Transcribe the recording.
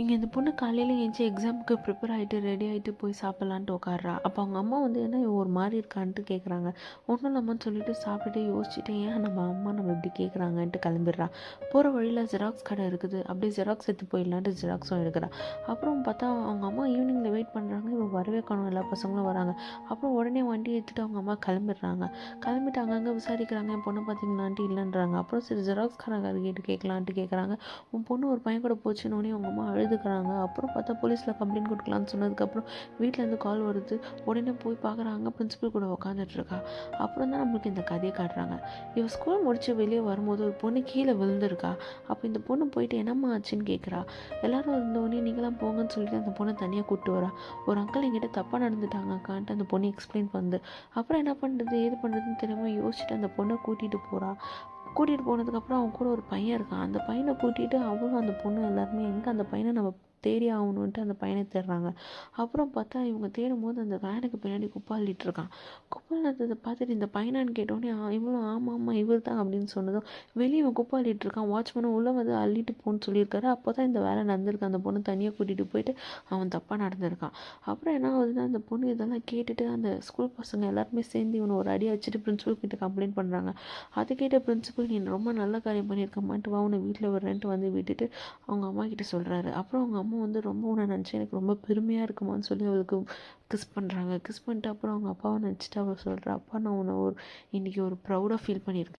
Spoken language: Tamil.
இங்கே இந்த பொண்ணு காலையில் ஏஞ்சி எக்ஸாமுக்கு ப்ரிப்பேர் ஆகிட்டு ரெடி ஆகிட்டு போய் சாப்பிட்லான்ட்டு உட்கார்றா. அப்போ அவங்க அம்மா வந்து என்ன இவ ஒரு மாதிரி இருக்கான்ட்டு கேட்குறாங்க. ஒன்றும் இல்லாமன்னு சொல்லிட்டு சாப்பிட்டுட்டு யோசிச்சுட்டு ஏன் நம்ம அம்மா நம்ம இப்படி கேட்குறாங்கன்ட்டு கிளம்பிடுறா. போகிற வழியில் ஜெராக்ஸ் கடை இருக்குது, அப்படியே ஜெராக்ஸ் எடுத்து போயிடலான்ட்டு ஜெராக்ஸும் எடுக்கிறா. அப்புறம் பார்த்தா அவங்க அம்மா ஈவினிங்கில் வெயிட் பண்ணுறாங்க, இவ வரவே காணும், எல்லா பசங்களும் வராங்க. அப்புறம் உடனே வண்டி எடுத்துகிட்டு அவங்க அம்மா கிளம்பிடுறாங்க. கிளம்பிட்டு அங்கங்கே விசாரிக்கிறாங்க, என் பொண்ணு பார்த்தீங்களான்ட்டு இல்லைன்றாங்க. அப்புறம் சரி ஜெராக்ஸ் கடைக்காரர் கேட்கலான்ட்டு கேட்குறாங்க. உன் பொண்ணு ஒரு பையன் கூட போச்சுன்னொடனே அவங்க அம்மா அழுதுக்கிறாங்க. அப்புறம் பார்த்தா போலீஸில் கம்ப்ளைண்ட் கொடுக்கலான்னு சொன்னதுக்கப்புறம் வீட்டிலேருந்து கால் வருது. உடனே போய் பார்க்குறாங்க, பிரின்சிபல் கூட உட்காந்துட்ருக்கா. அப்புறம் தான் நம்மளுக்கு இந்த கதையை காட்டுறாங்க. இவள் ஸ்கூல் முடிச்சு வெளியே வரும்போது ஒரு பொண்ணு கீழே விழுந்திருக்கா. அப்போ இந்த பொண்ணு போயிட்டு என்னம்மா ஆச்சுன்னு கேட்குறா. எல்லாரும் இருந்தோடனே நீங்களாம் போங்கன்னு சொல்லிட்டு அந்த பொண்ணை தனியாக கூப்பிட்டு வரா. ஒரு அங்கிள் என்கிட்ட தப்பாக நடந்துட்டாங்க அக்கான்ட்டு அந்த பொண்ணு எக்ஸ்பிளைன் பண்ணுது. அப்புறம் என்ன பண்ணுறது ஏது பண்ணுறதுன்னு தெரியாமல் யோசிச்சுட்டு அந்த பொண்ணை கூட்டிகிட்டு போகிறா. கூட்டிகிட்டு போனதுக்கப்புறம் அவன் கூட ஒரு பையன் இருக்கான். அந்த பையனை கூட்டிகிட்டு அவளும் அந்த பொண்ணு எல்லாருமே எங்கே அந்த பையனை நம்ம தேடி ஆகணுன்ட்டு அந்த பையனை தேடுறாங்க. அப்புறம் பார்த்தா இவங்க தேடும் போது அந்த வேனுக்கு பின்னாடி குப்பை அள்ளிட்டு இருக்கான். குப்பை அள்ளதை பார்த்துட்டு இந்த பையனான்னு கேட்டோடனே இவளும் ஆமாம் ஆமாம் இவர் தான் அப்படின்னு சொன்னதும் வெளியே இவன் குப்பை அள்ளிட்டு இருக்கான். வாட்ச்மேனும் உள்ளே வந்து அள்ளிட்டு போன்னு சொல்லியிருக்காரு. அப்போ தான் இந்த வேலை நடந்திருக்கு. அந்த பொண்ணு தனியாக கூட்டிகிட்டு போயிட்டு அவன் தப்பாக நடந்திருக்கான். அப்புறம் என்ன ஆகுதுன்னா அந்த பொண்ணு இதெல்லாம் கேட்டுட்டு அந்த ஸ்கூல் பசங்க எல்லாருமே சேர்ந்து இவனை ஒரு அடி வச்சுட்டு பிரின்சிபல் கிட்ட கம்ப்ளைண்ட் பண்ணுறாங்க. அது கேட்ட பிரின்சிபல் நீ ரொம்ப நல்ல காரியம் பண்ணியிருக்கமான்ட்டு வா உன்னை வீட்டில் விடுறேன்ட்டு வந்து விட்டுட்டு அவங்க அம்மா கிட்ட சொல்கிறாரு. அப்புறம் அவங்க அம்மா வந்து ரொம்ப உன்னை நினச்சி எனக்கு ரொம்ப பெருமையாக இருக்குமான்னு சொல்லி அவளுக்கு கிஸ் பண்ணுறாங்க. கிஸ் பண்ணிட்டு அப்புறம் அவங்க அப்பாவை நினச்சிட்டு அவள் சொல்கிறா, அப்பா நான் உன்னை இன்றைக்கி ஒரு ப்ரௌடாக ஃபீல் பண்ணியிருக்கேன்.